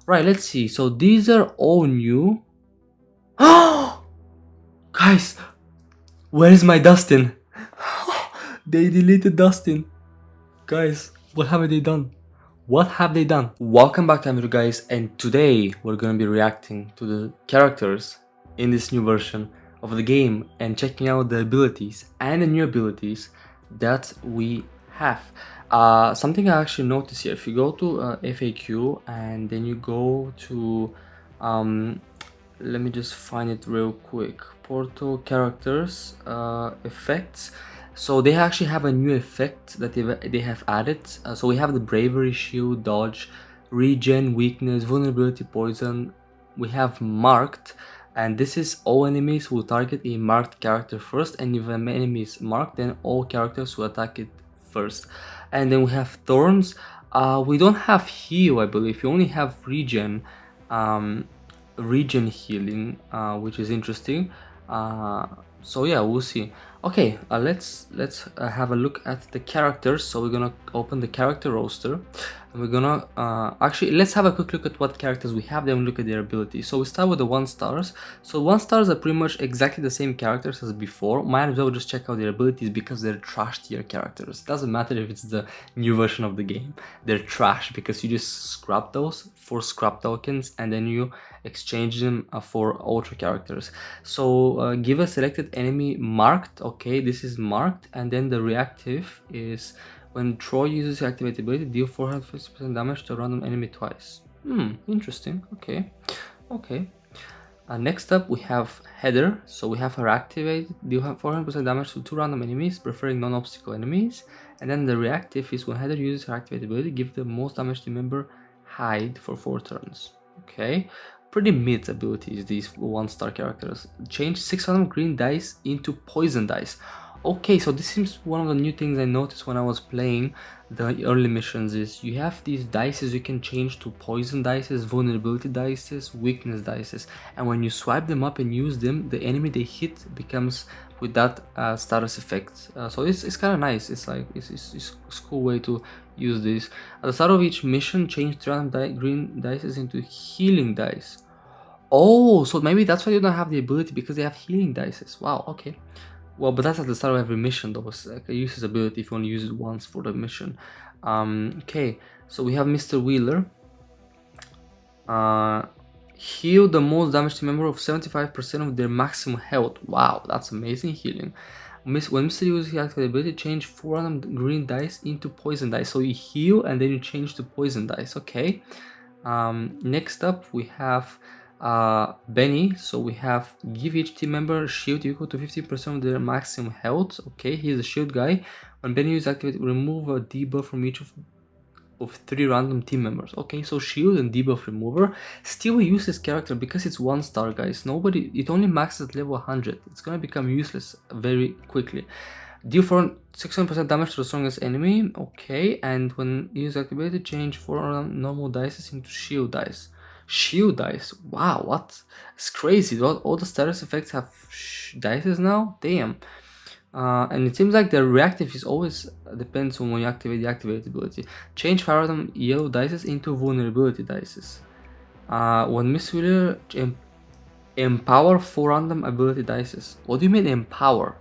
Right, let's see. So these are all new. Guys, where is my Dustin? They deleted Dustin. Guys, what have they done? What have they done? Welcome back to video, guys, and today we're gonna be reacting to the characters in this new version of the game and checking out the abilities and the new abilities that we have. Something I actually noticed here, if you go to FAQ and then you go to let me just find it real quick. Portal characters effects. So they actually have a new effect that they have added. So we have the bravery, shield, dodge, regen, weakness, vulnerability, poison. We have marked, and this is all enemies will target a marked character first, and if an enemy is marked, then all characters will attack it first. And then we have thorns. We don't have heal, I believe. We only have regen. Regen healing, which is interesting. So yeah, we'll see. Okay, let's have a look at the characters. So we're gonna open the character roster, and we're gonna actually let's have a quick look at what characters we have, then we look at their abilities. So we start with the 1-stars. So 1-stars are pretty much exactly the same characters as before. Might as well just check out their abilities because they're trash tier characters. Doesn't matter if it's the new version of the game, they're trash because you just scrap those for scrap tokens and then you exchange them for ultra characters. So give a selected enemy marked. Okay, this is marked, and then the reactive is when Troy uses your activate ability, deal 450% damage to a random enemy twice. Interesting. Okay. Next up we have header. So we have her activate, deal 400% damage to 2 random enemies, preferring non-obstacle enemies. And then the reactive is when header uses her activate ability, give the most damage to member hide for 4 turns. Okay, pretty mid abilities, these 1-star characters. Change 6 random green dice into poison dice. Okay, so this seems one of the new things I noticed when I was playing the early missions is you have these dices you can change to poison dices, vulnerability dices, weakness dices, and when you swipe them up and use them, the enemy they hit becomes with that status effect. So it's kind of nice. It's like it's a cool way to use this. At the start of each mission, change 3 random green dices into healing dice. Oh, so maybe that's why you don't have the ability, because they have healing dices. Wow, okay. Well, but that's at the start of every mission though. It's like a useless ability if you only use it once for the mission. Okay, so we have Mr. Wheeler. Heal the most damage to member of 75% of their maximum health. Wow, that's amazing healing. When Mr. uses his activate ability, change 4 random green dice into poison dice. So you heal and then you change to poison dice. Okay. Next up we have Benny. So we have give each team member shield equal to 50% of their maximum health. Okay, he's a shield guy. When Benny uses activate, remove a debuff from each of 3 random team members. Okay, so shield and debuff remover. Still a useless character because it's 1-star, guys. It only maxes at level 100. It's gonna become useless very quickly. Deal for 600% damage to the strongest enemy. Okay, and when you use activated, change 4 normal dice into shield dice. Shield dice. Wow, what? It's crazy. All the status effects have dices now. Damn. And it seems like the reactive is always depends on when you activate the activate ability. Change 5 random yellow dices into vulnerability dices. When Miss Wheeler empower 4 random ability dices. What do you mean empower?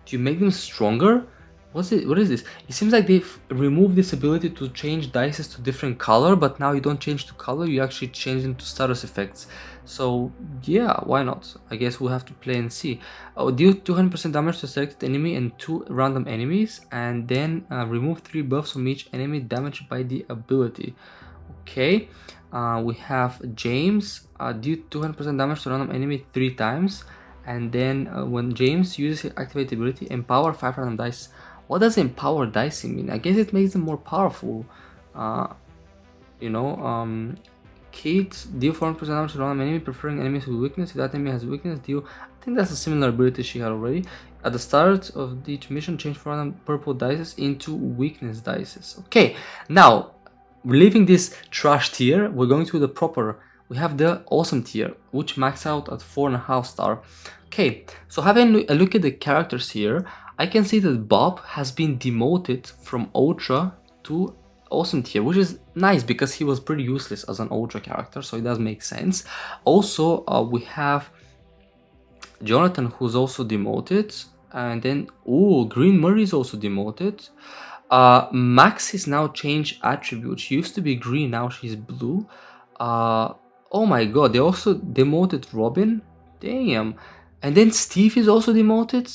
Do you make them stronger? What is this? It seems like they've removed this ability to change dices to different color, but now you don't change to color, you actually change them to status effects. So yeah, why not? I guess we'll have to play and see. Deal 200% damage to selected enemy and 2 random enemies, and then remove 3 buffs from each enemy damaged by the ability. Okay, we have James. Deal 200% damage to random enemy 3 times, and then when James uses his activate ability, empower 5 random dice. What does empower dicing mean? I guess it makes them more powerful. Kate, deal 400% damage to random enemy, preferring enemies with weakness. If that enemy has weakness, deal. I think that's a similar ability she had already. At the start of each mission, change 4 random purple dices into weakness dices. Okay, now leaving this trash tier, we're going to the proper. We have the awesome tier, which max out at 4.5 star. Okay, so having a look at the characters here, I can see that Bob has been demoted from Ultra to awesome tier, which is nice because he was pretty useless as an ultra character, so it does make sense. Also, we have Jonathan, who's also demoted, and then Green Murray is also demoted. Max is now changed attribute. She used to be green, now she's blue. Oh my god, they also demoted Robin. Damn. And then Steve is also demoted.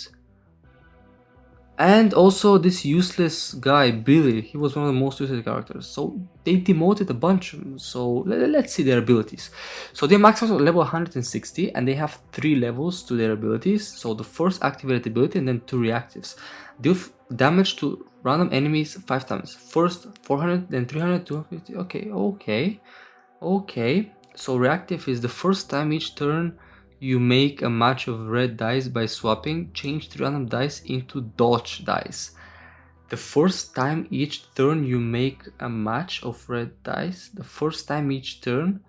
And also this useless guy, Billy, he was one of the most useless characters. So they demoted a bunch. So let's see their abilities. So their max is level 160 and they have 3 levels to their abilities. So the first activated ability and then 2 reactives. Deal damage to random enemies 5 times. First 400, then 300, 250. Okay. So reactive is the first time each turn you make a match of red dice by swapping, change 3 random dice into dodge dice. The first time each turn you make a match of red dice, the first time each turn,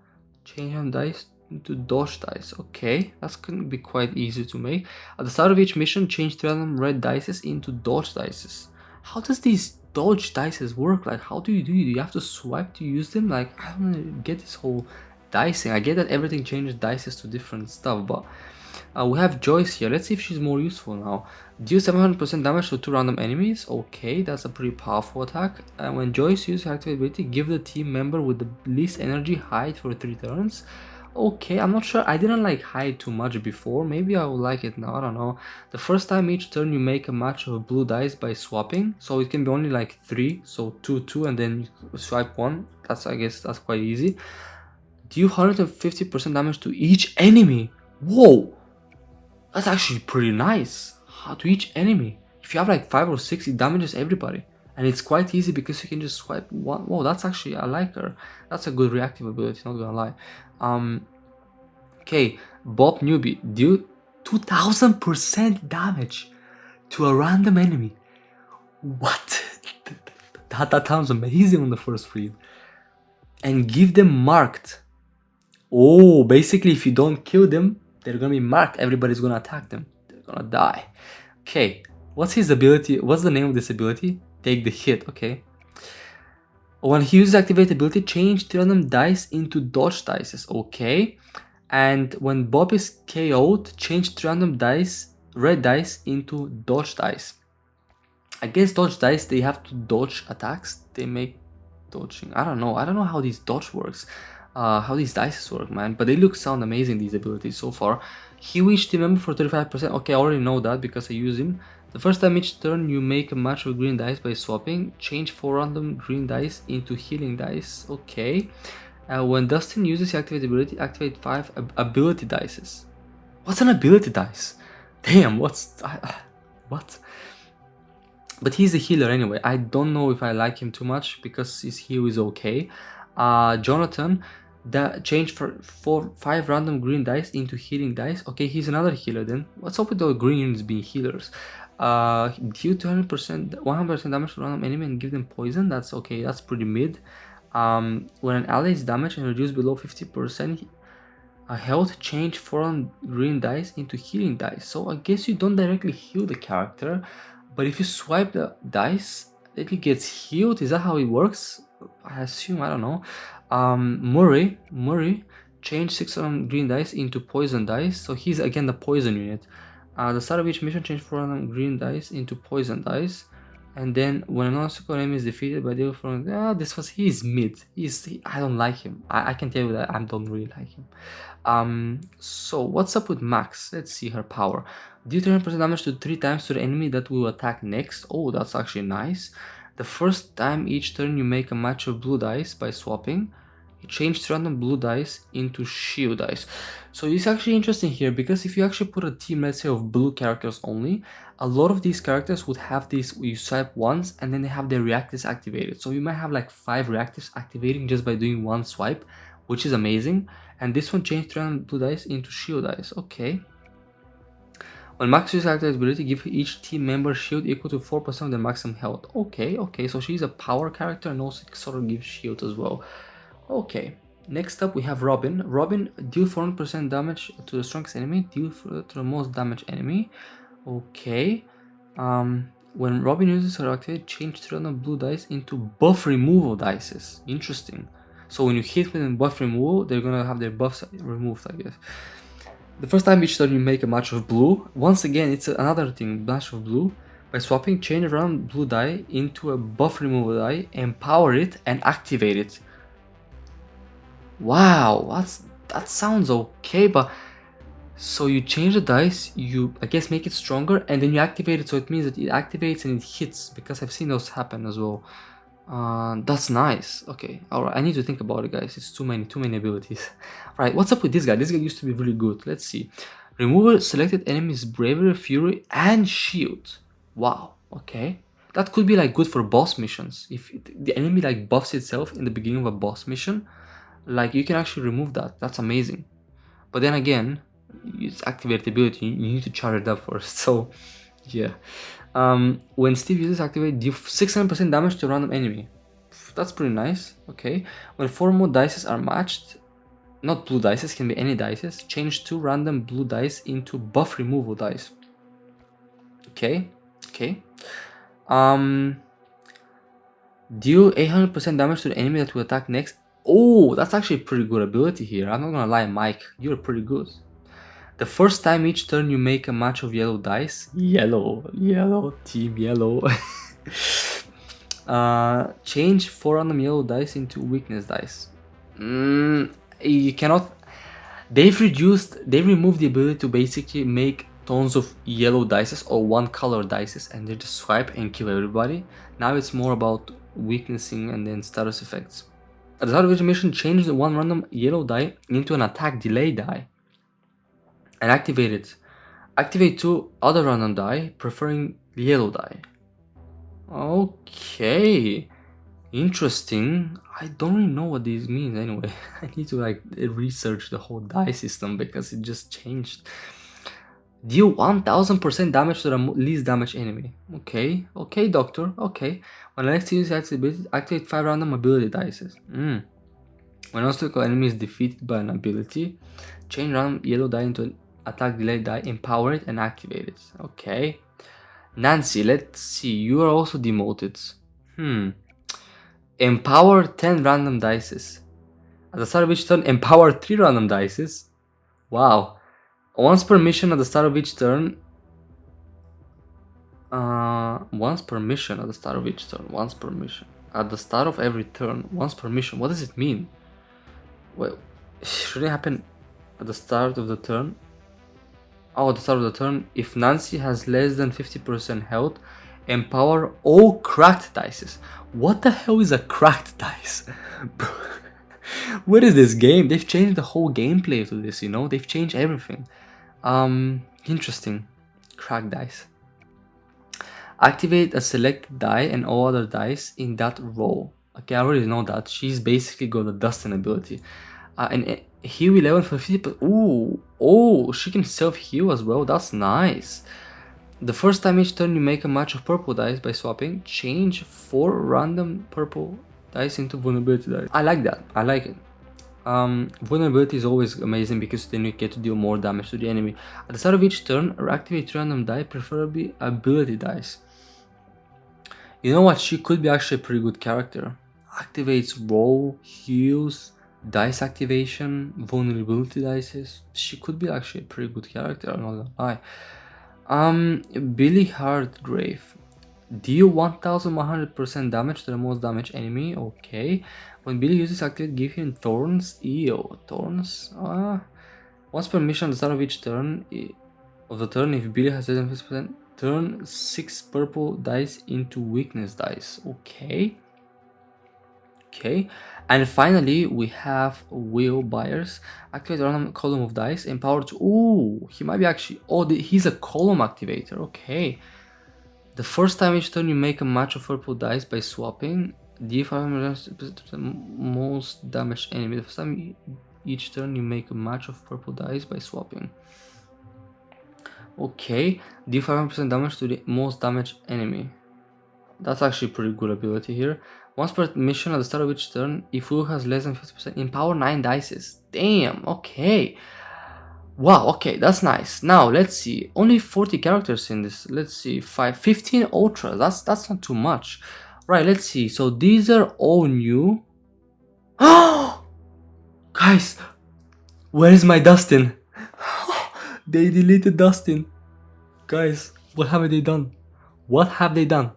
change random dice into dodge dice. Okay, that's gonna be quite easy to make. At the start of each mission, change 3 random red dice into dodge dice. How does these dodge dice work? Like, how do you do it? Do you have to swipe to use them? Like, I don't get this whole dicing. I get that everything changes dices to different stuff, but we have Joyce here. Let's see if she's more useful now. Deal 700% damage to 2 random enemies. Okay, that's a pretty powerful attack. And when Joyce uses her activate ability, give the team member with the least energy hide for 3 turns. Okay, I'm not sure. I didn't like hide too much before. Maybe I will like it now. I don't know. The first time each turn you make a match of blue dice by swapping. So it can be only like 3. So 2, 2, and then you swipe 1. I guess that's quite easy. Deal 150% damage to each enemy. Whoa! That's actually pretty nice. To each enemy. If you have like 5 or 6, it damages everybody. And it's quite easy because you can just swipe 1. Whoa, that's actually, I like her. That's a good reactive ability, not gonna lie. Okay, Bob Newbie. Deal 2000% damage to a random enemy. What? that sounds amazing on the first read. And give them marked. Oh, basically if you don't kill them, they're gonna be marked. Everybody's gonna attack them. They're gonna die. Okay, what's his ability? What's the name of this ability? Take the hit, okay. When he uses activate ability, change 3 random dice into dodge dice, okay. And when Bob is KO'd, change 3 random dice, red dice into dodge dice. I guess dodge dice, they have to dodge attacks. They make dodging. I don't know how these dodge works. How these dice work, man, but they sound amazing, these abilities so far. Heal each team member for 35%. Okay, I already know that because I use him. The first time each turn you make a match of green dice by swapping, change 4 random green dice into healing dice. Okay. When Dustin uses his activate ability, activate 5 ability dices. What's an ability dice? Damn, what? But he's a healer anyway. I don't know if I like him too much because his heal is okay. Jonathan, that change for 5 random green dice into healing dice. Okay, he's another healer then. What's up with the green units being healers? Deal 100% damage to random enemy and give them poison. That's okay, that's pretty mid. When an ally is damaged and reduced below 50% health, change 4 green dice into healing dice. So I guess you don't directly heal the character, but if you swipe the dice, it gets healed. Is that how it works? I assume, I don't know. Murray, change 6 green dice into poison dice. So he's again the poison unit. The start of each mission, change 4 green dice into poison dice. And then when a non-circle enemy is defeated by deal from he's mid. I don't like him. I can tell you that I don't really like him. So what's up with Max? Let's see her power. Deal 300% damage to 3 times to the enemy that will attack next. Oh, that's actually nice. The first time each turn you make a match of blue dice by swapping, you change random blue dice into shield dice. So it's actually interesting here because if you actually put a team, let's say, of blue characters only, a lot of these characters would have this, you swipe once and then they have their reactives activated. So you might have like 5 reactives activating just by doing 1 swipe, which is amazing. And this one changed random blue dice into shield dice. Okay. When Max uses activate ability, give each team member shield equal to 4% of their maximum health. Okay, so she's a power character and also sort of gives shield as well. Okay, next up we have Robin. Robin, deal 400% damage to the strongest enemy, deal to the most damaged enemy. Okay, When Robin uses her activate, change 3 random blue dice into buff removal dices. Interesting. So when you hit with buff removal, they're gonna have their buffs removed, I guess. The first time each turn you make a match of blue. Once again, it's another thing, match of blue. By swapping, change a random blue die into a buff removal die, empower it, and activate it. Wow, that sounds okay, but so you change the dice, you I guess make it stronger, and then you activate it, so it means that it activates and it hits, because I've seen those happen as well. That's nice. Okay, alright, I need to think about it, guys. It's too many abilities. Alright, what's up with this guy? This guy used to be really good. Let's see. Remove selected enemy's bravery, fury, and shield. Wow, okay. That could be like good for boss missions. If the enemy like buffs itself in the beginning of a boss mission, like you can actually remove that. That's amazing. But then again, it's activate the ability, you need to charge it up first. So yeah. When Steve uses activate, deal 600% damage to a random enemy. That's pretty nice. Okay. When 4 more dices are matched, not blue dices, can be any dices, change 2 random blue dice into buff removal dice. Okay. Okay. Deal 800% damage to the enemy that will attack next. Oh, that's actually a pretty good ability here. I'm not gonna lie, Mike, you're pretty good. The first time each turn you make a match of yellow dice. Yellow, team yellow. Change 4 random yellow dice into weakness dice. You cannot. They've removed the ability to basically make tons of yellow dices or one color dices and they just swipe and kill everybody. Now it's more about weaknessing and then status effects. At the start of each mission, change the 1 random yellow die into an attack delay die and activate it. Activate 2 other random die, preferring yellow die. Okay, interesting. I don't really know what this means anyway. I need to like research the whole die system because it just changed. Deal 1000% damage to the least damaged enemy. Okay, okay, doctor, okay. When next uses ability, activate 5 random ability dices. When an obstacle enemy is defeated by an ability, change random yellow die into an attack delay die, empower it, and activate it. Okay. Nancy, let's see. You are also demoted. Empower 10 random dices. At the start of each turn, empower 3 random dices. Wow. Once per mission at the start of each turn. Once per mission at the start of each turn. Once per mission. At the start of every turn. Once per mission. What does it mean? Well, should it happen at the start of the turn? Oh, at the start of the turn. If Nancy has less than 50% health, empower all cracked dices. What the hell is a cracked dice? What is this game? They've changed the whole gameplay to this, you know? They've changed everything. Interesting. Cracked dice. Activate a selected die and all other dice in that row. Okay, I already know that. She's basically got a Dustin ability. And heal 11 for 50%. Ooh, oh, she can self-heal as well. That's nice. The first time each turn you make a match of purple dice by swapping, change 4 random purple dice into vulnerability dice. I like that. I like it. Vulnerability is always amazing because then you get to deal more damage to the enemy. At the start of each turn, activate 3 random die, preferably ability dice. You know what? She could be actually a pretty good character. Activates roll, heals, dice activation, vulnerability dices. She could be actually a pretty good character, I'm not gonna lie. Billy Hardgrave. Deal 1100% damage to the most damaged enemy. Okay. When Billy uses activate, give him thorns. Ew, thorns. Once per mission at the start of each turn of the turn, if Billy has less than 50%, turn 6 purple dice into weakness dice. Okay. Okay. And finally, we have Will Byers. Activate a random column of dice. Empowered to. Ooh, he might be actually. Oh, he's a column activator. Okay. The first time each turn you make a match of purple dice by swapping, deal 500% most damaged enemy. The first time each turn you make a match of purple dice by swapping. Okay, deal 500% damage to the most damaged enemy. That's actually a pretty good ability here. Once per mission at the start of each turn, if Will has less than 50%, empower 9 dices. Damn, okay. Wow, okay, that's nice. Now let's see. Only 40 characters in this. Let's see, 15 ultras. That's not too much. Right, let's see. So these are all new. Oh, guys, where is my Dustin? They deleted Dustin. Guys, what have they done? What have they done?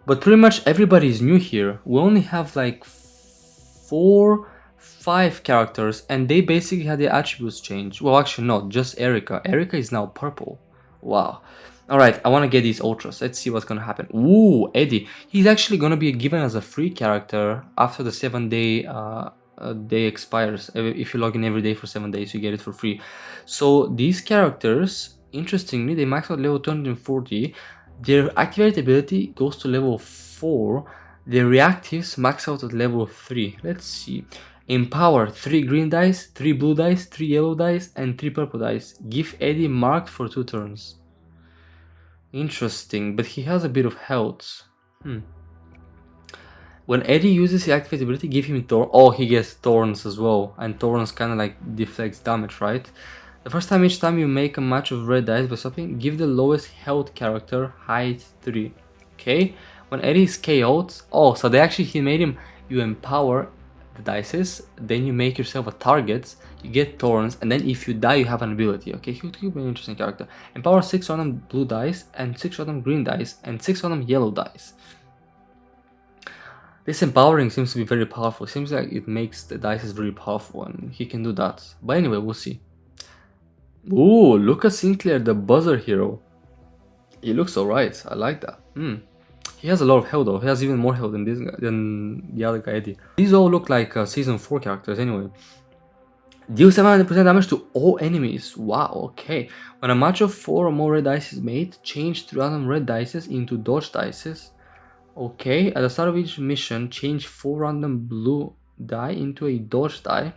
But pretty much everybody is new here. We only have like 5 characters, and they basically had their attributes changed. Well, actually not, just Erica. Erica is now purple. Wow. Alright, I want to get these ultras. Let's see what's gonna happen. Ooh, Eddie. He's actually gonna be given as a free character after the 7-day day expires. If you log in every day for 7 days, you get it for free. So these characters, interestingly, they max out level 240. Their activated ability goes to level 4. Their reactives max out at level 3. Let's see. Empower 3 green dice, 3 blue dice, 3 yellow dice, and 3 purple dice. Give Eddie marked for 2 turns. Interesting, but he has a bit of health. When Eddie uses his activated ability, give him thorn. Oh, he gets thorns as well, and thorns kind of like deflects damage, right? The first time each time you make a match of red dice by swapping, give the lowest health character height 3. Okay? When Eddie is KO'd, oh, so he made him, you empower the dices, then you make yourself a target, you get thorns, and then if you die, you have an ability. Okay, he could be an interesting character. Empower 6 random blue dice, and 6 random green dice, and 6 random yellow dice. This empowering seems to be very powerful. It seems like it makes the dice very powerful, and he can do that. But anyway, we'll see. Ooh, Lucas Sinclair, the buzzer hero. He looks alright. I like that. He has a lot of health though. He has even more health than this guy, than the other guy Eddie. These all look like season 4 characters anyway. Deal 700% damage to all enemies. Wow, okay. When a match of 4 or more red dice is made, change 3 random red dice into dodge dice. Okay, at the start of each mission, change 4 random blue die into a dodge die.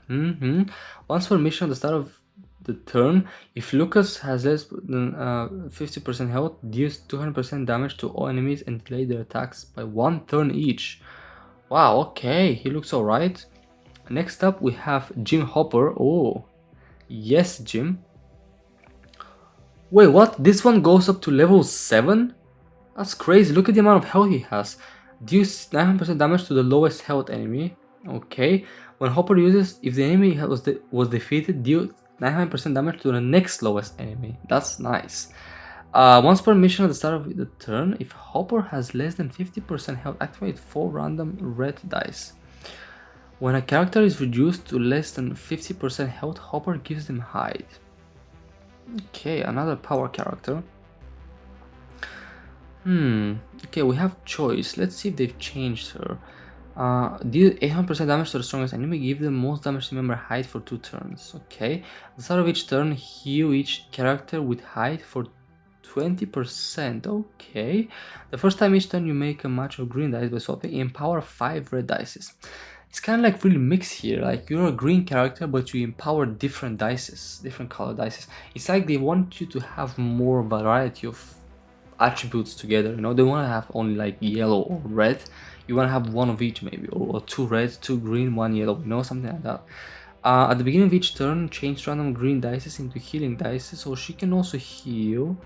Once per mission at the start of the turn, if Lucas has less than 50% health, deals 200% damage to all enemies and delay their attacks by 1 turn each. Wow, okay, he looks alright. Next up we have Jim Hopper. Oh, yes, Jim. Wait, what? This one goes up to level 7? That's crazy. Look at the amount of health he has. Deals 900% damage to the lowest health enemy. Okay. When Hopper uses, if the enemy was defeated, deal 900% damage to the next lowest enemy. That's nice. Once per mission at the start of the turn, if Hopper has less than 50% health, activate 4 random red dice. When a character is reduced to less than 50% health, Hopper gives them hide. Okay, another power character. Okay, we have choice. Let's see if they've changed her. Deal 800% damage to the strongest enemy, give the most damage to member hide for 2 turns. Okay. At the start of each turn, heal each character with hide for 20%. Okay. The first time each turn you make a match of green dice by swapping, empower 5 red dice. It's kind of like really mixed here. Like you're a green character, but you empower different dice, different color dice. It's like they want you to have more variety of attributes together, you know. They want to have only like yellow or red. You want to have one of each maybe, or 2 red, 2 green, 1 yellow, you know, something like that. At the beginning of each turn, change random green dice into healing dice, so she can also heal.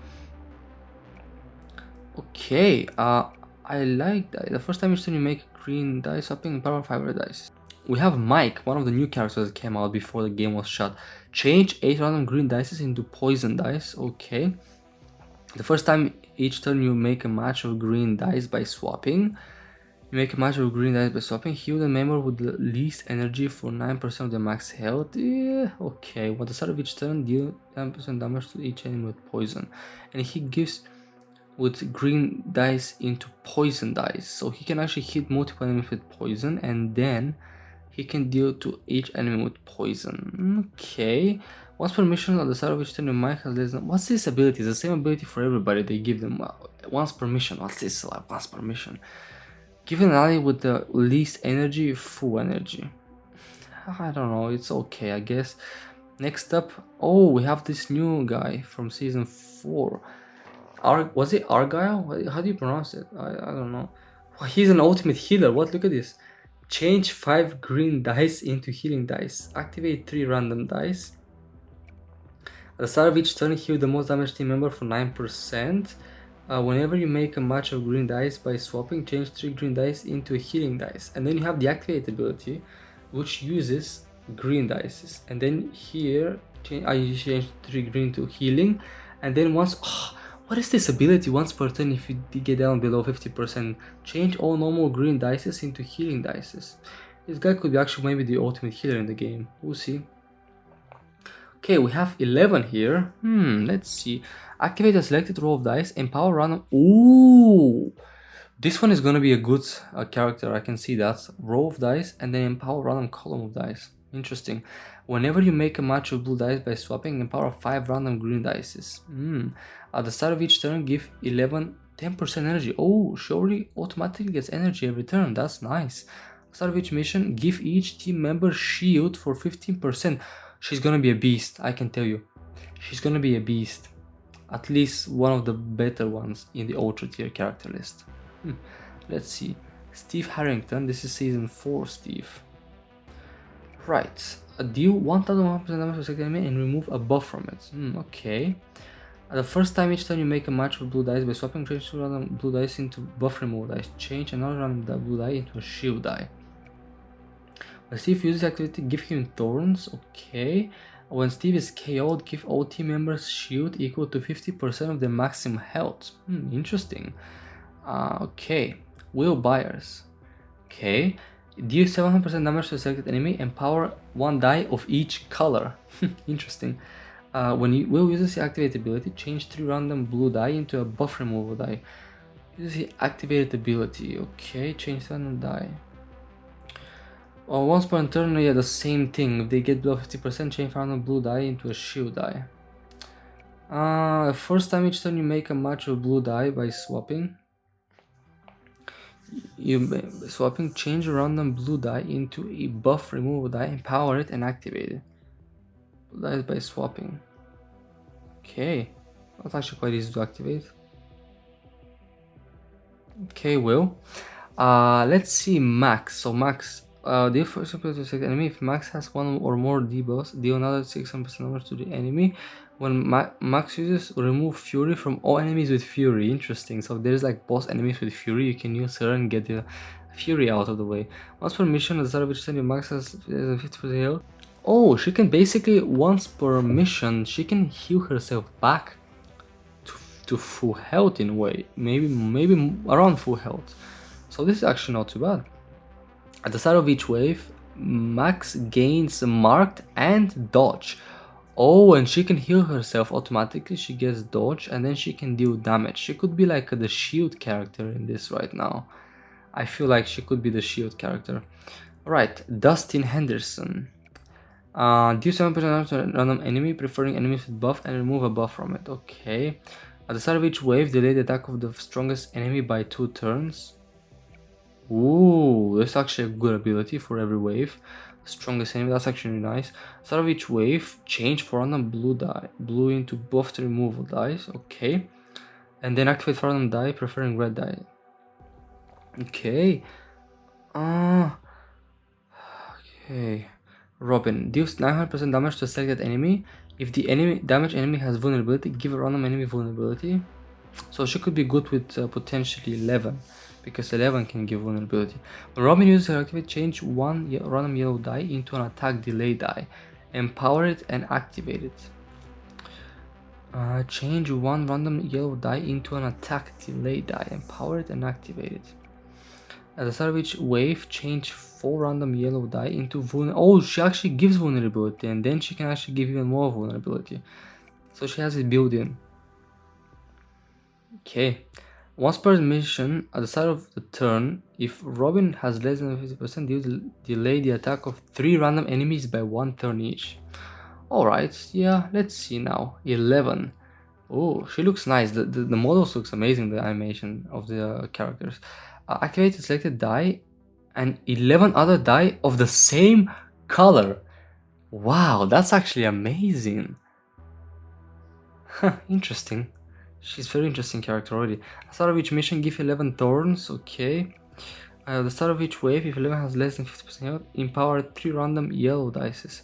Okay, I like that. The first time each turn you make green dice, swapping power 5 red dice. We have Mike, one of the new characters that came out before the game was shut. Change 8 random green dice into poison dice. Okay. The first time each turn you make a match of green dice by swapping. You make a match of green dice by swapping. Heal the member with the least energy for 9% of the max health. Yeah, okay. At the start of each turn, deal 10% damage to each enemy with poison. And he gives with green dice into poison dice. So he can actually hit multiple enemies with poison, and then he can deal to each enemy with poison. Okay. Once per mission at the start of each turn, your mic has less than... What's this ability? It's the same ability for everybody. They give them once per mission. What's this? Like once per mission. Give an ally with the least energy, full energy. I don't know. It's okay, I guess. Next up, oh, we have this new guy from season 4. Was it Argyle? How do you pronounce it? I don't know. Oh, he's an ultimate healer. What? Look at this. Change 5 green dice into healing dice. Activate 3 random dice. At the start of each turn, heal the most damaged team member for 9%. Whenever you make a match of green dice by swapping, change 3 green dice into a healing dice. And then you have the activate ability, which uses green dice. And then here, you change 3 green to healing. And then once... what is this ability? Once per turn, if you get down below 50%, change all normal green dice into healing dice. This guy could be actually maybe the ultimate healer in the game. We'll see. Okay, we have 11 here. Let's see. Activate a selected row of dice. Empower random. Ooh! This one is gonna be a good character. I can see that. Row of dice and then empower random column of dice. Interesting. Whenever you make a match of blue dice by swapping, empower 5 random green dice. At the start of each turn, give 10% energy. Oh, she already automatically gets energy every turn. That's nice. Start of each mission, give each team member shield for 15%. She's gonna be a beast, I can tell you. She's gonna be a beast. At least one of the better ones in the ultra tier character list. Let's see. Steve Harrington, this is season 4 Steve. Right. Deal 1100% damage to second enemy and remove a buff from it. Okay. The first time each time you make a match with blue dice by swapping, change 2 random blue dice into buff removal dice. Change another random blue die into a shield die. When Steve uses activity, give him thorns. Okay. When Steve is KO'd, give all team members shield equal to 50% of their maximum health. Interesting. Okay. Will Byers. Okay. Deal 700% damage to a selected enemy. Empower 1 die of each color. Interesting. When you will uses the activate ability, change 3 random blue die into a buff removal die. Use the activated ability. Okay. Change random die. Once per turn, yeah, the same thing. If they get below 50%, change random blue die into a shield die. First time each turn you make a match of blue die by swapping. Change a random blue die into a buff removal die, empower it and activate it. Blue dice by swapping. Okay, that's actually quite easy to activate. Okay, Will. Let's see Max. So Max. Deal first to select enemy. If Max has one or more debuffs, deal another 600% damage to the enemy. When Max uses remove Fury from all enemies with Fury. Interesting. So there's like boss enemies with Fury. You can use her and get the Fury out of the way. Once per mission, at the start of each turn, your Max has 50% health. Oh, she can basically once per mission, she can heal herself back to full health in a way. Maybe around full health. So this is actually not too bad. At the start of each wave, Max gains marked and dodge. Oh, and she can heal herself automatically. She gets dodge and then she can deal damage. She could be like the shield character in this right now. I feel like she could be the shield character. Right, Dustin Henderson. Deal 7% damage to a random enemy, preferring enemies with buff, and remove a buff from it. Okay. At the start of each wave, delay the attack of the strongest enemy by 2 turns. Ooh, that's actually a good ability for every wave. Strongest enemy, that's actually nice. Start of each wave, change for random blue into buffed removal dice. Okay. And then activate for random die, preferring red die. Okay. Okay. Robin, deals 900% damage to a selected enemy. If the damaged enemy has vulnerability, give a random enemy vulnerability. So she could be good with potentially 11. Because 11 can give vulnerability. When Robin uses her activate, change 1 random yellow die into an attack delay die. Empower it and activate it. Change 1 random yellow die into an attack delay die. Empower it and activate it. At the start of each wave, change 4 random yellow die into vulnerability. Oh, she actually gives vulnerability and then she can actually give even more vulnerability. So she has it built in. Okay. Once per mission, at the start of the turn, if Robin has less than 50%, delay the attack of 3 random enemies by 1 turn each. Alright, yeah, let's see now. 11. Oh, she looks nice. The models looks amazing, the animation of the characters. Activate the selected die and 11 other die of the same color. Wow, that's actually amazing. Interesting. She's a very interesting character already. Start of each mission, give 11 thorns. Okay. At the start of each wave, if 11 has less than 50% health, empower 3 random yellow dice.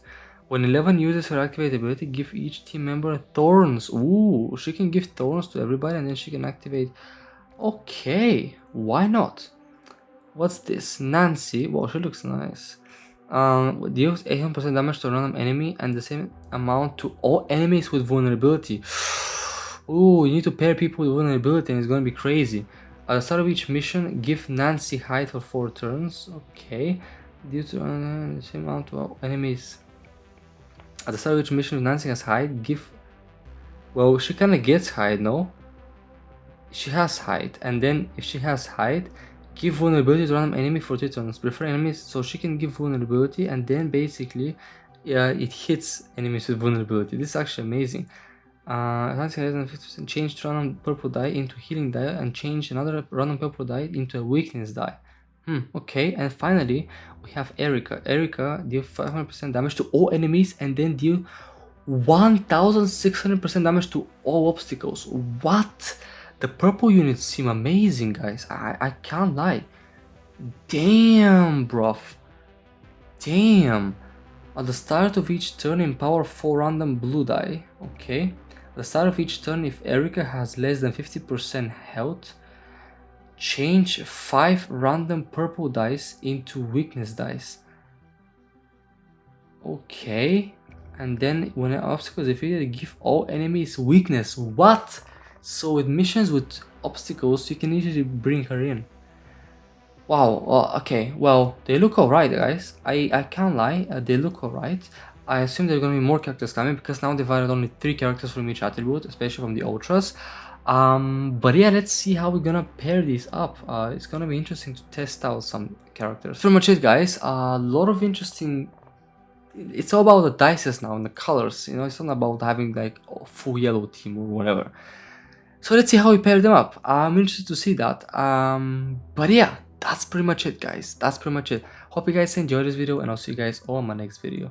When 11 uses her activate ability, give each team member thorns. Ooh, she can give thorns to everybody and then she can activate. Okay, why not? What's this? Nancy. Wow, she looks nice. Deals 800% damage to a random enemy and the same amount to all enemies with vulnerability. Ooh, you need to pair people with vulnerability and it's gonna be crazy. At the start of each mission, give Nancy hide for 4 turns. Okay. Due to the same amount to all enemies. At the start of each mission, if Nancy has hide, give. Well, she kinda gets hide, no? She has hide, and then if she has hide, give vulnerability to random enemy for 3 turns. Prefer enemies, so she can give vulnerability, and then basically, it hits enemies with vulnerability. This is actually amazing. Nancy has 50%. Change random purple die into healing die, and change another random purple die into a weakness die. Okay, and finally, we have Erica. Erica deal 500% damage to all enemies, and then deal 1600% damage to all obstacles. What? The purple units seem amazing, guys. I can't lie. Damn, bruv. Damn. At the start of each turn, empower 4 random blue die. Okay. At the start of each turn, if Erica has less than 50% health, change 5 random purple dice into weakness dice. Okay. And then when an obstacle is defeated, give all enemies weakness. What? So with missions with obstacles, you can easily bring her in. Wow, okay, well, they look alright, guys. I can't lie, they look alright. I assume there are gonna be more characters coming because now they've added only 3 characters from each attribute, especially from the Ultras. But yeah, let's see how we're gonna pair these up. It's gonna be interesting to test out some characters. Pretty much it, guys. A lot of interesting. It's all about the dices now and the colors, you know, it's not about having like a full yellow team or whatever. So let's see how we pair them up. I'm interested to see that. But yeah, that's pretty much it, guys. That's pretty much it. Hope you guys enjoyed this video and I'll see you guys all in my next video.